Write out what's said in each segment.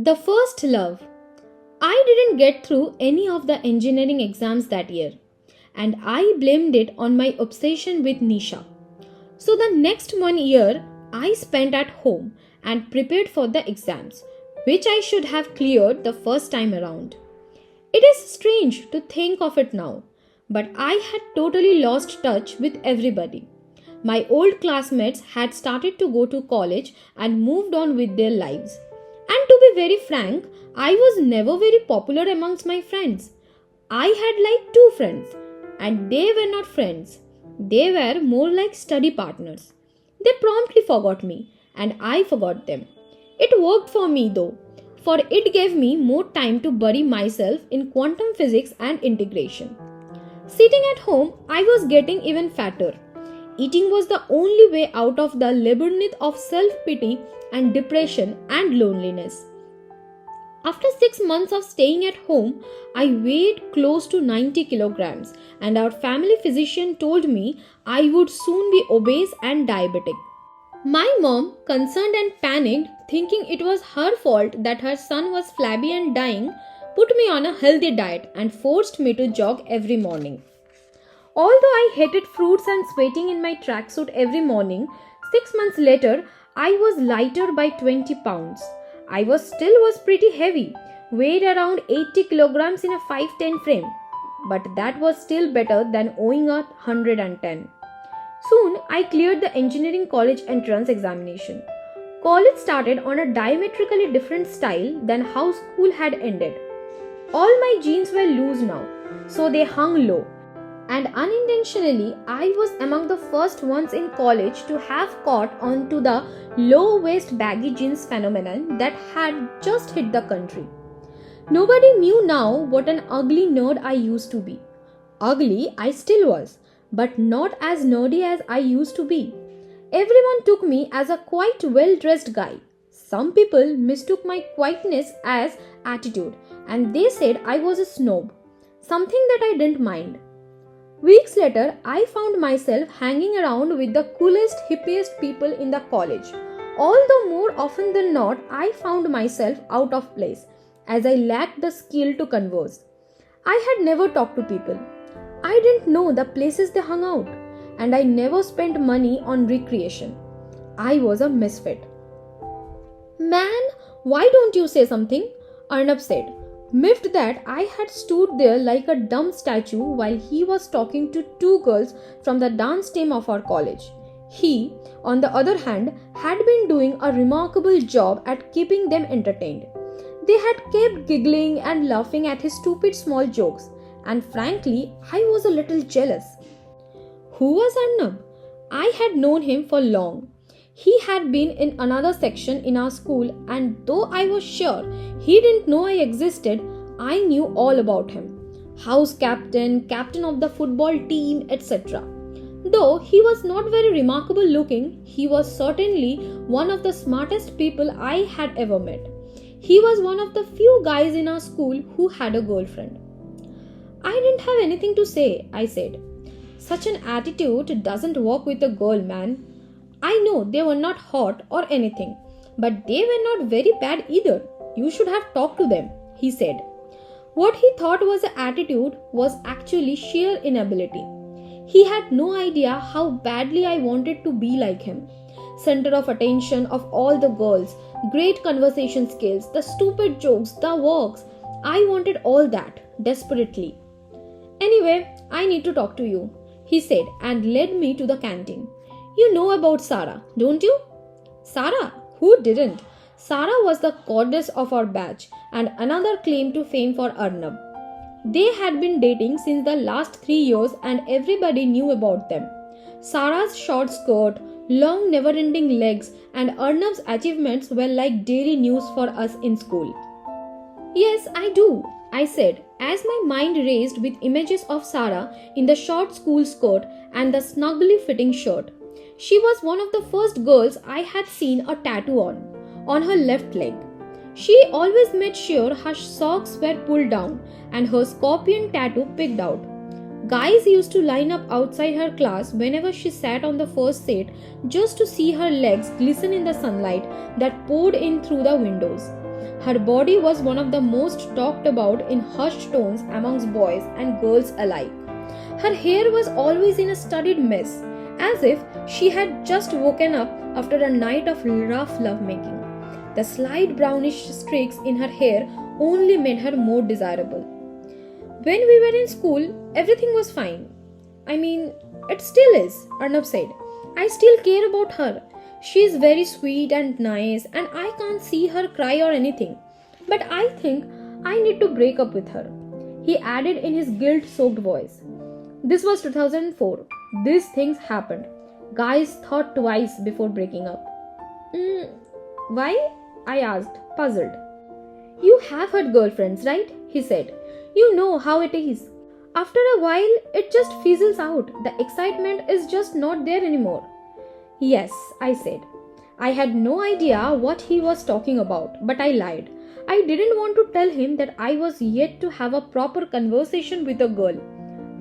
The first love. I didn't get through any of the engineering exams that year, and I blamed it on my obsession with Nisha. So the next 1 year I spent at home and prepared for the exams, which I should have cleared the first time around. It is strange to think of it now, but I had totally lost touch with everybody. My old classmates had started to go to college and moved on with their lives. And to be very frank, I was never very popular amongst my friends. I had like two friends, and they were not friends. They were more like study partners. They promptly forgot me, and I forgot them. It worked for me though, for it gave me more time to bury myself in quantum physics and integration. Sitting at home, I was getting even fatter. Eating was the only way out of the labyrinth of self pity and depression and loneliness. After 6 months of staying at home, I weighed close to 90 kilograms, and our family physician told me I would soon be obese and diabetic. My mom, concerned and panicked, thinking it was her fault that her son was flabby and dying, put me on a healthy diet and forced me to jog every morning. Although I hated fruits and sweating in my tracksuit every morning, 6 months later I was lighter by 20 pounds. I was pretty heavy, weighed around 80 kilograms in a 5'10" frame, but that was still better than owing 110. Soon I cleared the engineering college entrance examination. College started on a diametrically different style than how school had ended. All my jeans were loose now, so they hung low. And unintentionally, I was among the first ones in college to have caught on to the low-waist baggy jeans phenomenon that had just hit the country. Nobody knew now what an ugly nerd I used to be. Ugly I still was, but not as nerdy as I used to be. Everyone took me as a quite well-dressed guy. Some people mistook my quietness as attitude, and they said I was a snob, something that I didn't mind. Weeks later, I found myself hanging around with the coolest, hippiest people in the college. Although more often than not, I found myself out of place, as I lacked the skill to converse. I had never talked to people. I didn't know the places they hung out, and I never spent money on recreation. I was a misfit. Man, why don't you say something? Arnab said, miffed that I had stood there like a dumb statue while he was talking to two girls from the dance team of our college. He, on the other hand, had been doing a remarkable job at keeping them entertained. They had kept giggling and laughing at his stupid small jokes, and frankly, I was a little jealous. Who was Arnab? I had known him for long. He had been in another section in our school, and though I was sure he didn't know I existed, I knew all about him. House captain, captain of the football team, etc. Though he was not very remarkable looking, he was certainly one of the smartest people I had ever met. He was one of the few guys in our school who had a girlfriend. I didn't have anything to say, I said. Such an attitude doesn't work with a girl, man. I know they were not hot or anything, but they were not very bad either. You should have talked to them, he said. What he thought was an attitude was actually sheer inability. He had no idea how badly I wanted to be like him. Center of attention of all the girls, great conversation skills, the stupid jokes, the works. I wanted all that, desperately. Anyway, I need to talk to you, he said and led me to the canteen. You know about Sarah, don't you? Sarah? Who didn't? Sarah was the goddess of our batch and another claim to fame for Arnab. They had been dating since the last 3 years and everybody knew about them. Sarah's short skirt, long never-ending legs and Arnab's achievements were like daily news for us in school. Yes, I do, I said, as my mind raced with images of Sarah in the short school skirt and the snugly fitting shirt. She was one of the first girls I had seen a tattoo on her left leg. She always made sure her socks were pulled down and her scorpion tattoo picked out. Guys used to line up outside her class whenever she sat on the first seat just to see her legs glisten in the sunlight that poured in through the windows. Her body was one of the most talked about in hushed tones amongst boys and girls alike. Her hair was always in a studied mess, as if she had just woken up after a night of rough lovemaking. The slight brownish streaks in her hair only made her more desirable. When we were in school, everything was fine. I mean, it still is, Arnab said. I still care about her. She is very sweet and nice, and I can't see her cry or anything. But I think I need to break up with her, he added in his guilt-soaked voice. This was 2004. These things happened. Guys thought twice before breaking up. Why? I asked, puzzled. You have had girlfriends, right? He said. You know how it is. After a while, it just fizzles out. The excitement is just not there anymore. Yes, I said. I had no idea what he was talking about, but I lied. I didn't want to tell him that I was yet to have a proper conversation with a girl.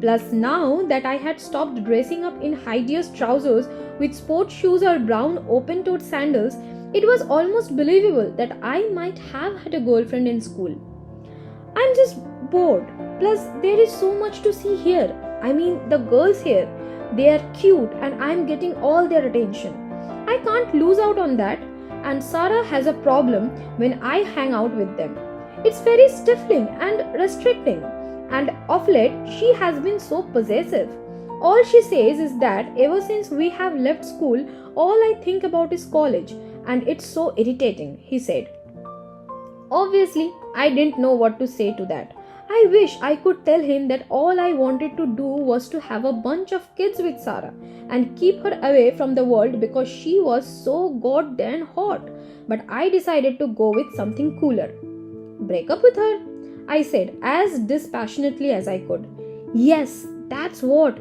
Plus, now that I had stopped dressing up in hideous trousers with sports shoes or brown open-toed sandals, it was almost believable that I might have had a girlfriend in school. I'm just bored. Plus, there is so much to see here. I mean, the girls here, they are cute and I'm getting all their attention. I can't lose out on that. And Sarah has a problem when I hang out with them. It's very stifling and restricting. And of late, she has been so possessive. All she says is that ever since we have left school, all I think about is college. And it's so irritating, he said. Obviously, I didn't know what to say to that. I wish I could tell him that all I wanted to do was to have a bunch of kids with Sarah and keep her away from the world because she was so goddamn hot. But I decided to go with something cooler. Break up with her, I said as dispassionately as I could. Yes, that's what.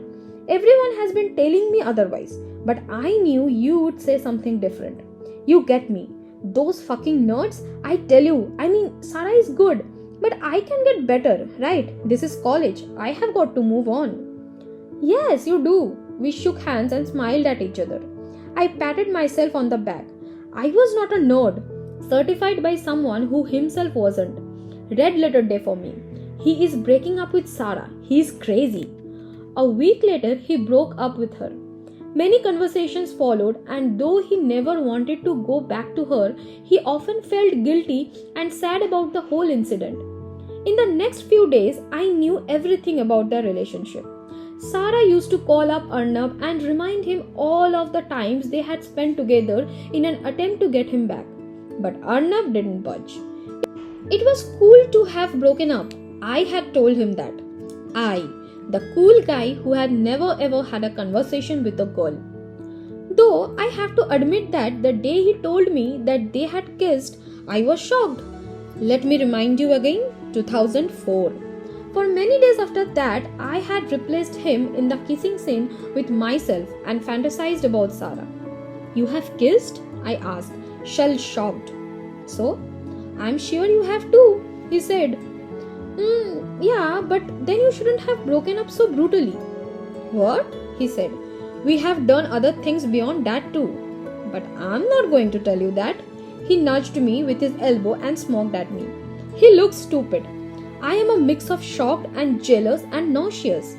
Everyone has been telling me otherwise, but I knew you would say something different. You get me. Those fucking nerds, I tell you, Sarah is good. But I can get better, right? This is college. I have got to move on. Yes, you do. We shook hands and smiled at each other. I patted myself on the back. I was not a nerd, certified by someone who himself wasn't. Red letter day for me. He is breaking up with Sarah. He is crazy. A week later, he broke up with her. Many conversations followed, and though he never wanted to go back to her, he often felt guilty and sad about the whole incident. In the next few days, I knew everything about their relationship. Sarah used to call up Arnab and remind him all of the times they had spent together in an attempt to get him back. But Arnab didn't budge. It was cool to have broken up. I had told him that. I, the cool guy who had never ever had a conversation with a girl. Though I have to admit that the day he told me that they had kissed, I was shocked. Let me remind you again, 2004. For many days after that, I had replaced him in the kissing scene with myself and fantasized about Sarah. You have kissed? I asked, shell-shocked. So, I'm sure you have too, he said. Yeah, but then you shouldn't have broken up so brutally. What? He said. We have done other things beyond that too. But I'm not going to tell you that. He nudged me with his elbow and smoked at me. He looked stupid. I am a mix of shocked and jealous and nauseous.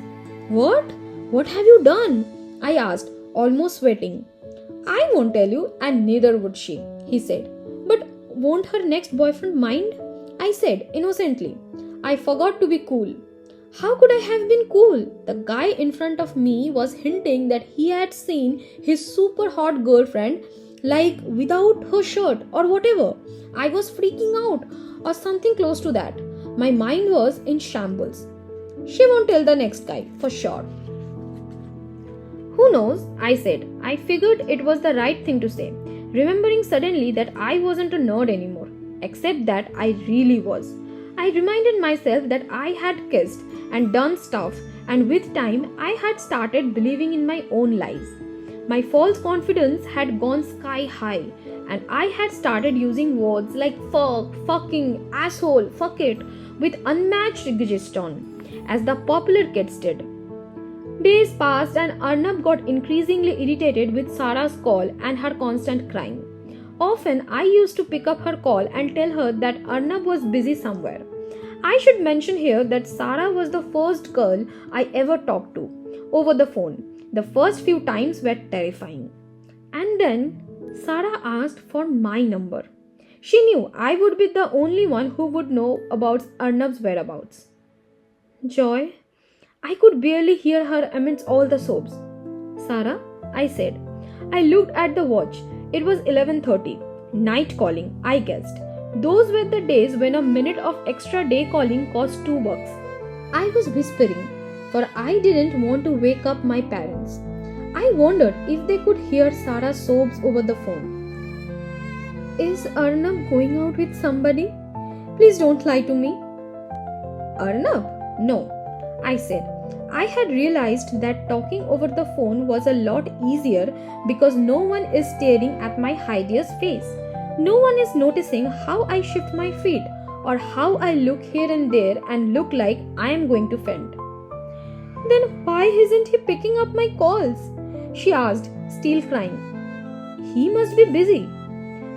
What? What have you done? I asked, almost sweating. I won't tell you, and neither would she, he said. But won't her next boyfriend mind? I said innocently. I forgot to be cool. How could I have been cool? The guy in front of me was hinting that he had seen his super hot girlfriend like without her shirt or whatever. I was freaking out or something close to that. My mind was in shambles. She won't tell the next guy for sure. Who knows? I said. I figured it was the right thing to say, remembering suddenly that I wasn't a nerd anymore, except that I really was. I reminded myself that I had kissed and done stuff, and with time I had started believing in my own lies. My false confidence had gone sky high, and I had started using words like fuck, fucking, asshole, fuck it with unmatched gusto, as the popular kids did. Days passed and Arnab got increasingly irritated with Sarah's call and her constant crying. Often I used to pick up her call and tell her that Arnab was busy somewhere. I should mention here that Sarah was the first girl I ever talked to over the phone. The first few times were terrifying. And then Sarah asked for my number. She knew I would be the only one who would know about Arnab's whereabouts. Joy, I could barely hear her amidst all the sobs. Sarah, I said. I looked at the watch. It was 11:30. Night calling, I guessed. Those were the days when a minute of extra day calling cost $2. I was whispering, for I didn't want to wake up my parents. I wondered if they could hear Sarah's sobs over the phone. Is Arnab going out with somebody? Please don't lie to me. Arnab? No, I said. I had realized that talking over the phone was a lot easier because no one is staring at my hideous face. No one is noticing how I shift my feet or how I look here and there and look like I am going to faint. Then why isn't he picking up my calls? She asked, still crying. He must be busy.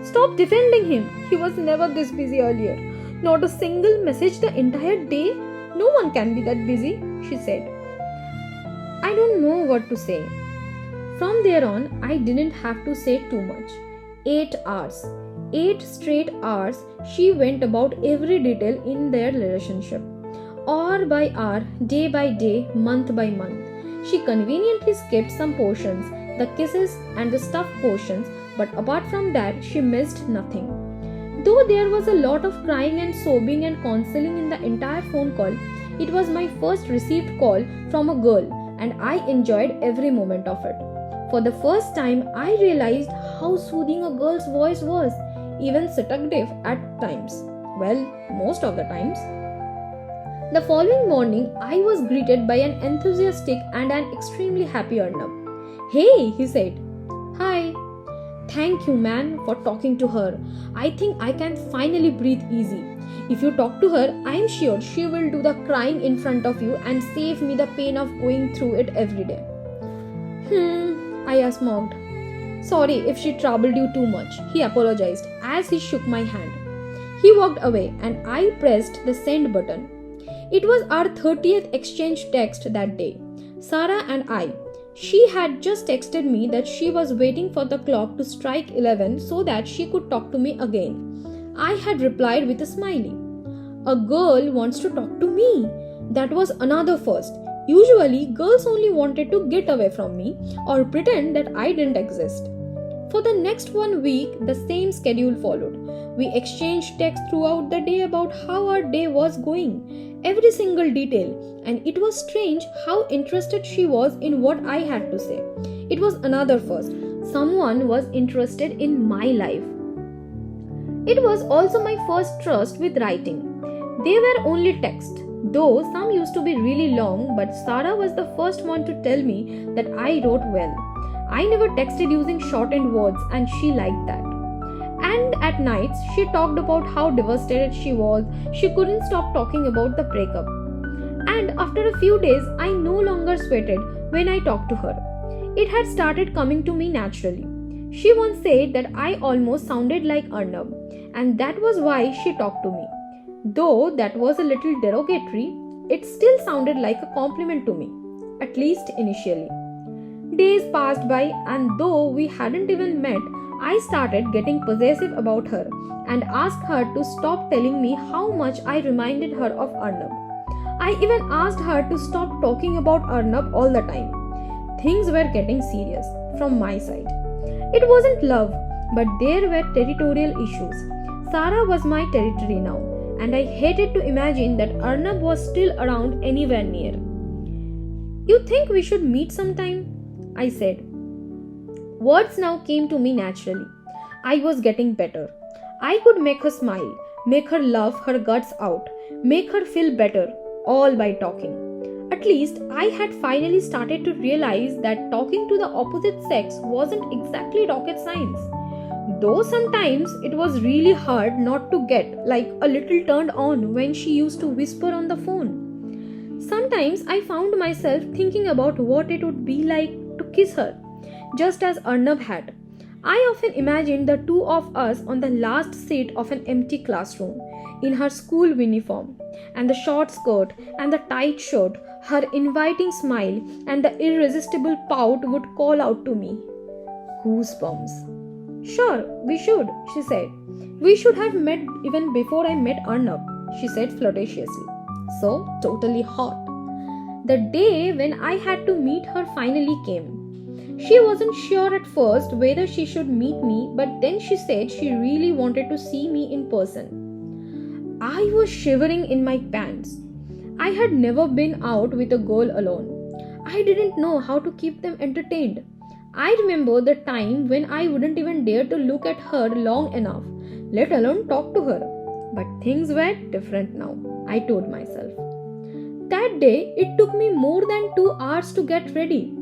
Stop defending him. He was never this busy earlier. Not a single message the entire day. No one can be that busy, she said. I don't know what to say. From there on, I didn't have to say too much. 8 hours. 8 straight hours she went about every detail in their relationship. Hour by hour, day by day, month by month. She conveniently skipped some portions, the kisses and the stuffed portions, but apart from that, she missed nothing. Though there was a lot of crying and sobbing and counseling in the entire phone call, it was my first received call from a girl and I enjoyed every moment of it. For the first time, I realized how soothing a girl's voice was, even seductive at times. Well, most of the times. The following morning, I was greeted by an enthusiastic and an extremely happy Arnab. Hey, he said. Hi. Thank you, man, for talking to her. I think I can finally breathe easy. If you talk to her, I am sure she will do the crying in front of you and save me the pain of going through it every day. I smoked. Sorry if she troubled you too much, he apologized as he shook my hand. He walked away and I pressed the send button. It was our 30th exchange text that day. Sarah and I. She had just texted me that she was waiting for the clock to strike 11 so that she could talk to me again. I had replied with a smiley. A girl wants to talk to me. That was another first. Usually, girls only wanted to get away from me or pretend that I didn't exist. For the next 1 week, the same schedule followed. We exchanged texts throughout the day about how our day was going, every single detail, and it was strange how interested she was in what I had to say. It was another first. Someone was interested in my life. It was also my first trust with writing. They were only text, though some used to be really long, but Sarah was the first one to tell me that I wrote well. I never texted using shortened words and she liked that. And at nights, she talked about how devastated she was. She couldn't stop talking about the breakup. And after a few days, I no longer sweated when I talked to her. It had started coming to me naturally. She once said that I almost sounded like Arnab, and that was why she talked to me. Though that was a little derogatory, it still sounded like a compliment to me, at least initially. Days passed by, and though we hadn't even met, I started getting possessive about her and asked her to stop telling me how much I reminded her of Arnab. I even asked her to stop talking about Arnab all the time. Things were getting serious from my side. It wasn't love, but there were territorial issues. Sarah was my territory now, and I hated to imagine that Arnab was still around anywhere near. You think we should meet sometime? I said. Words now came to me naturally. I was getting better. I could make her smile, make her laugh her guts out, make her feel better, all by talking. At least I had finally started to realize that talking to the opposite sex wasn't exactly rocket science. Though sometimes it was really hard not to get like a little turned on when she used to whisper on the phone. Sometimes I found myself thinking about what it would be like to kiss her, just as Arnab had. I often imagined the two of us on the last seat of an empty classroom, in her school uniform, and the short skirt and the tight shirt, her inviting smile and the irresistible pout would call out to me. Goosebumps. Sure, we should, she said. We should have met even before I met Arnab, she said flirtatiously. So, totally hot. The day when I had to meet her finally came. She wasn't sure at first whether she should meet me, but then she said she really wanted to see me in person. I was shivering in my pants. I had never been out with a girl alone. I didn't know how to keep them entertained. I remember the time when I wouldn't even dare to look at her long enough, let alone talk to her. But things were different now, I told myself. That day, it took me more than 2 hours to get ready.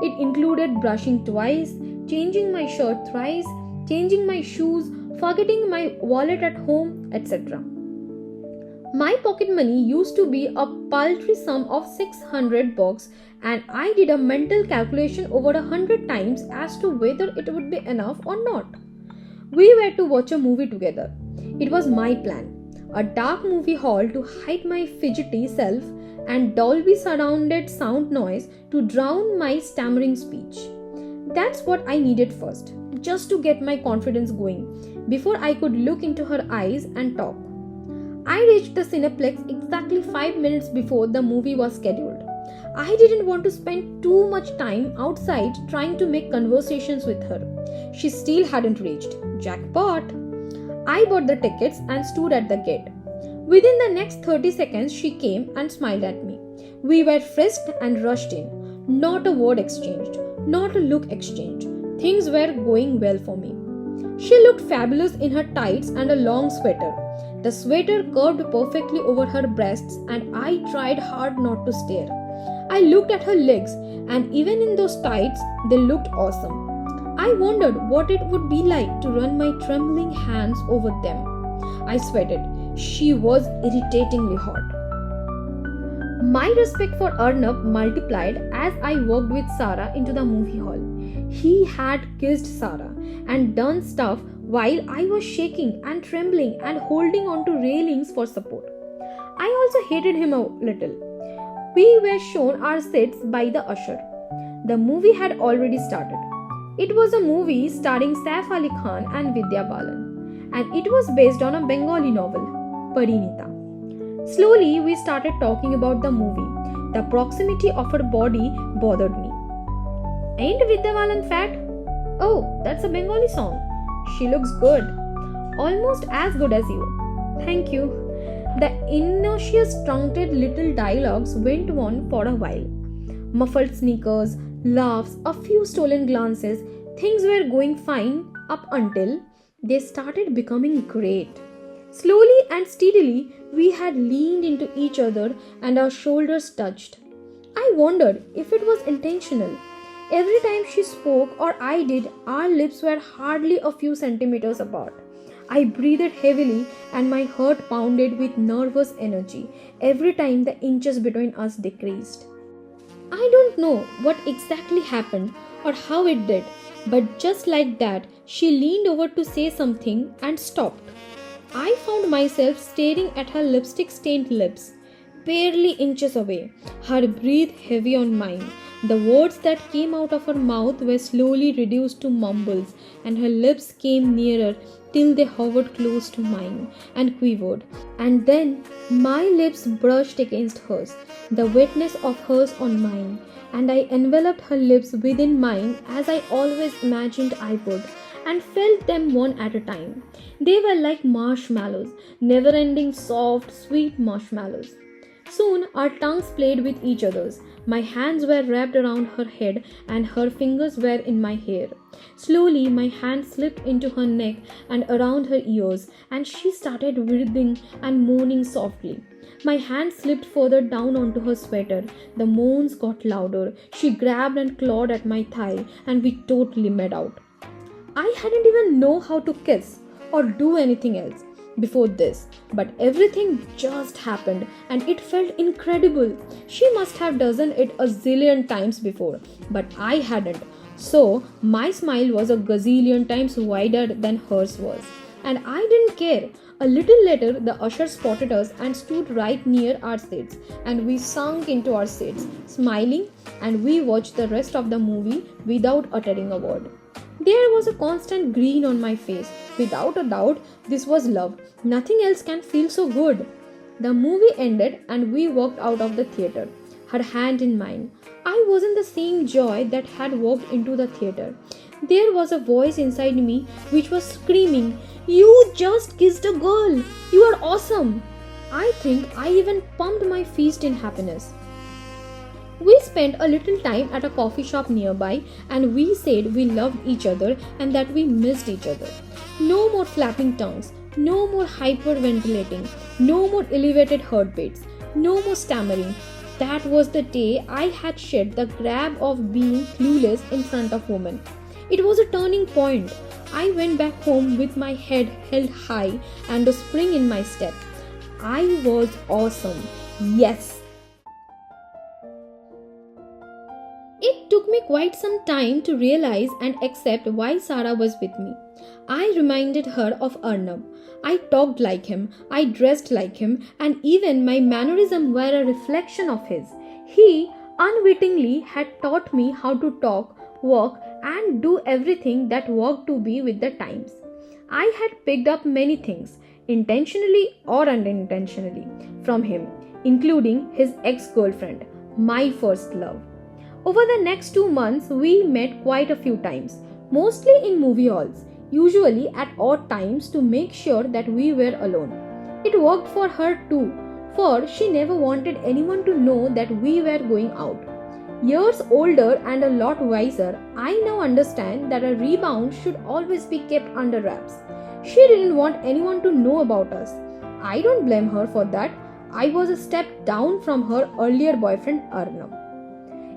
It included brushing twice, changing my shirt thrice, changing my shoes, forgetting my wallet at home, etc. My pocket money used to be a paltry sum of 600 bucks, and I did a mental calculation over 100 times as to whether it would be enough or not. We were to watch a movie together. It was my plan. A dark movie hall to hide my fidgety self and Dolby surrounded sound noise to drown my stammering speech. That's what I needed first, just to get my confidence going, before I could look into her eyes and talk. I reached the Cineplex exactly 5 minutes before the movie was scheduled. I didn't want to spend too much time outside trying to make conversations with her. She still hadn't reached. Jackpot! I bought the tickets and stood at the gate. Within the next 30 seconds, she came and smiled at me. We were frisked and rushed in. Not a word exchanged, not a look exchanged. Things were going well for me. She looked fabulous in her tights and a long sweater. The sweater curved perfectly over her breasts, and I tried hard not to stare. I looked at her legs, and even in those tights, they looked awesome. I wondered what it would be like to run my trembling hands over them. I sweated. She was irritatingly hot. My respect for Arnab multiplied as I walked with Sarah into the movie hall. He had kissed Sarah and done stuff while I was shaking and trembling and holding on to railings for support. I also hated him a little. We were shown our seats by the usher. The movie had already started. It was a movie starring Saif Ali Khan and Vidya Balan, and it was based on a Bengali novel, Parinita. Slowly, we started talking about the movie. The proximity of her body bothered me. Ain't Vidya Balan fat? Oh, that's a Bengali song. She looks good. Almost as good as you. Thank you. The innocuous, truncated little dialogues went on for a while. Muffled sneakers, laughs, a few stolen glances. Things were going fine up until they started becoming great. Slowly and steadily, we had leaned into each other and our shoulders touched. I wondered if it was intentional. Every time she spoke or I did, our lips were hardly a few centimeters apart. I breathed heavily and my heart pounded with nervous energy every time the inches between us decreased. I don't know what exactly happened or how it did, but just like that, she leaned over to say something and stopped. I found myself staring at her lipstick-stained lips, barely inches away, her breath heavy on mine. The words that came out of her mouth were slowly reduced to mumbles, and her lips came nearer till they hovered close to mine and quivered. And then my lips brushed against hers, the wetness of hers on mine, and I enveloped her lips within mine as I always imagined I would, and felt them one at a time. They were like marshmallows, never-ending soft, sweet marshmallows. Soon our tongues played with each other's. My hands were wrapped around her head and her fingers were in my hair. Slowly my hand slipped into her neck and around her ears, and she started breathing and moaning softly. My hand slipped further down onto her sweater. The moans got louder. She grabbed and clawed at my thigh, and we totally made out. I hadn't even known how to kiss or do anything else before this, but everything just happened and it felt incredible. She must have done it a zillion times before, but I hadn't. So my smile was a gazillion times wider than hers was. And I didn't care. A little later, the usher spotted us and stood right near our seats, and we sunk into our seats, smiling, and we watched the rest of the movie without uttering a word. There was a constant grin on my face. Without a doubt, this was love. Nothing else can feel so good. The movie ended and we walked out of the theater, her hand in mine. I wasn't the same joy that had walked into the theater. There was a voice inside me which was screaming, "You just kissed a girl! You are awesome!" I think I even pumped my fist in happiness. We spent a little time at a coffee shop nearby and we said we loved each other and that we missed each other. No more flapping tongues, no more hyperventilating, no more elevated heartbeats, no more stammering. That was the day I had shed the grab of being clueless in front of women. It was a turning point. I went back home with my head held high and a spring in my step. I was awesome. Yes. It took me quite some time to realize and accept why Sarah was with me. I reminded her of Arnab. I talked like him, I dressed like him, and even my mannerisms were a reflection of his. He unwittingly had taught me how to talk, walk, and do everything that walked to be with the times. I had picked up many things, intentionally or unintentionally, from him, including his ex-girlfriend, my first love. Over the next 2 months, we met quite a few times, mostly in movie halls, usually at odd times to make sure that we were alone. It worked for her too, for she never wanted anyone to know that we were going out. Years older and a lot wiser, I now understand that a rebound should always be kept under wraps. She didn't want anyone to know about us. I don't blame her for that. I was a step down from her earlier boyfriend Arnab.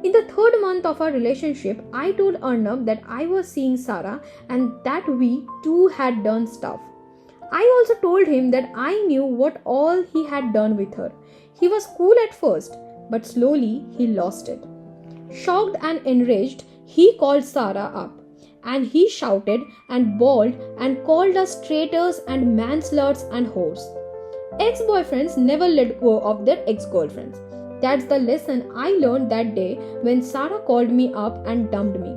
In the 3rd month of our relationship, I told Arnab that I was seeing Sarah and that we too had done stuff. I also told him that I knew what all he had done with her. He was cool at first, but slowly he lost it. Shocked and enraged, he called Sarah up, and he shouted and bawled and called us traitors and mansluts and whores. Ex-boyfriends never let go of their ex-girlfriends. That's the lesson I learned that day when Sarah called me up and dumped me.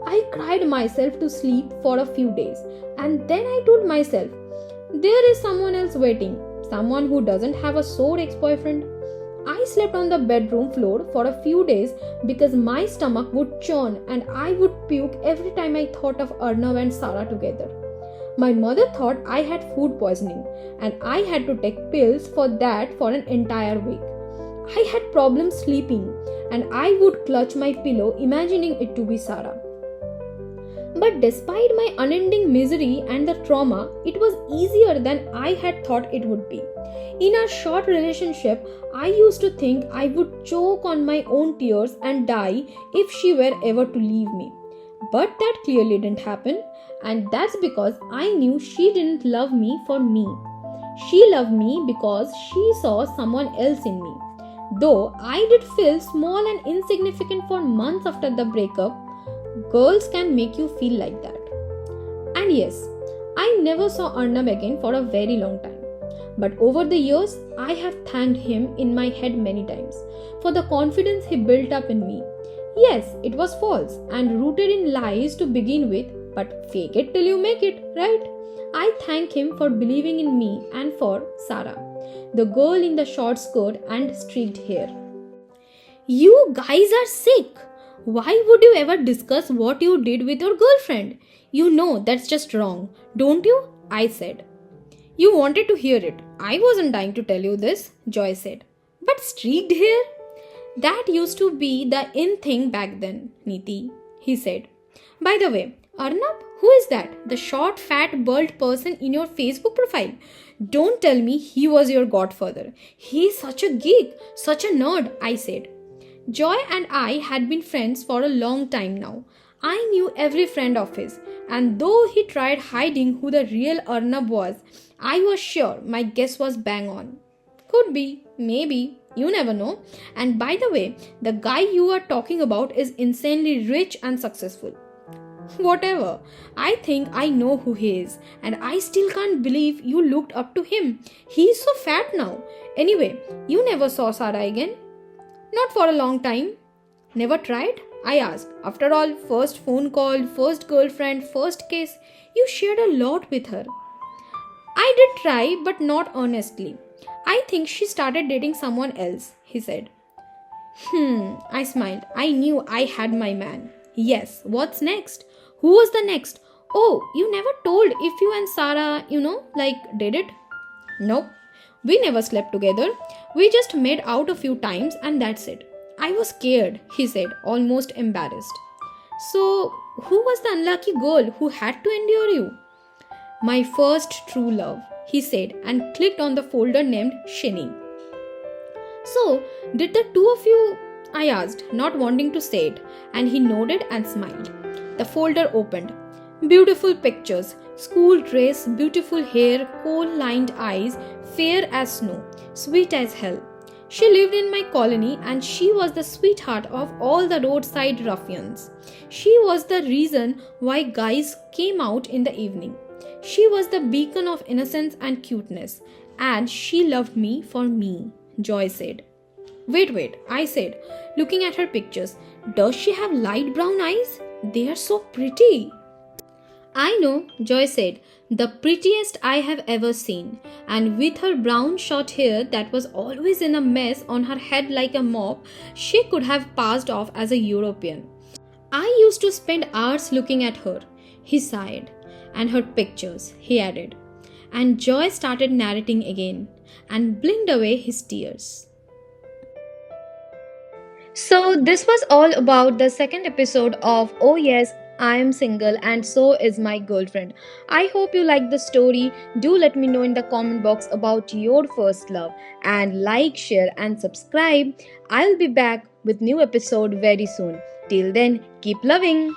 I cried myself to sleep for a few days, and then I told myself, there is someone else waiting, someone who doesn't have a sore ex-boyfriend. I slept on the bedroom floor for a few days because my stomach would churn and I would puke every time I thought of Arnav and Sarah together. My mother thought I had food poisoning and I had to take pills for that for an entire week. I had problems sleeping and I would clutch my pillow imagining it to be Sarah. But despite my unending misery and the trauma, it was easier than I had thought it would be. In our short relationship, I used to think I would choke on my own tears and die if she were ever to leave me. But that clearly didn't happen, and that's because I knew she didn't love me for me. She loved me because she saw someone else in me. Though I did feel small and insignificant for months after the breakup, girls can make you feel like that. And yes, I never saw Arnab again for a very long time. But over the years, I have thanked him in my head many times for the confidence he built up in me. Yes, it was false and rooted in lies to begin with, but fake it till you make it, right? I thank him for believing in me and for Sarah, the girl in the short skirt and streaked hair. You guys are sick. Why would you ever discuss what you did with your girlfriend? You know that's just wrong, don't you? I said. You wanted to hear it. I wasn't dying to tell you this, Joy said. But streaked hair? That used to be the in thing back then, Niti, he said. By the way, Arnab, who is that? The short, fat, bald person in your Facebook profile? Don't tell me he was your godfather. He's such a geek, such a nerd, I said. Joy and I had been friends for a long time now. I knew every friend of his, and though he tried hiding who the real Arnab was, I was sure my guess was bang on. Could be, maybe, you never know. And by the way, the guy you are talking about is insanely rich and successful. Whatever. I think I know who he is, and I still can't believe you looked up to him. He's so fat now. Anyway, you never saw Sarah again? Not for a long time. Never tried? I asked. After all, first phone call, first girlfriend, first kiss. You shared a lot with her. I did try, but not honestly. I think she started dating someone else, he said. I smiled. I knew I had my man. Yes, what's next? Who was the next? Oh, you never told if you and Sarah, did it? Nope. We never slept together. We just made out a few times and that's it. I was scared, he said, almost embarrassed. So, who was the unlucky girl who had to endure you? My first true love, he said and clicked on the folder named Shinny. So, did the two of you? I asked, not wanting to say it, and he nodded and smiled. The folder opened. Beautiful pictures, school dress, beautiful hair, coal-lined eyes, fair as snow, sweet as hell. She lived in my colony and she was the sweetheart of all the roadside ruffians. She was the reason why guys came out in the evening. She was the beacon of innocence and cuteness, and she loved me for me, Joy said. Wait, I said, looking at her pictures. Does she have light brown eyes? They are so pretty. I know, Joy said, the prettiest I have ever seen, and with her brown short hair that was always in a mess on her head like a mop, she could have passed off as a European. I used to spend hours looking at her. He sighed. And her pictures, he added. And Joy started narrating again and blinked away his tears. So, this was all about the second episode of Oh Yes, I Am Single and So Is My Girlfriend. I hope you liked the story. Do let me know in the comment box about your first love. And like, share, and subscribe. I'll be back with new episode very soon. Till then, keep loving.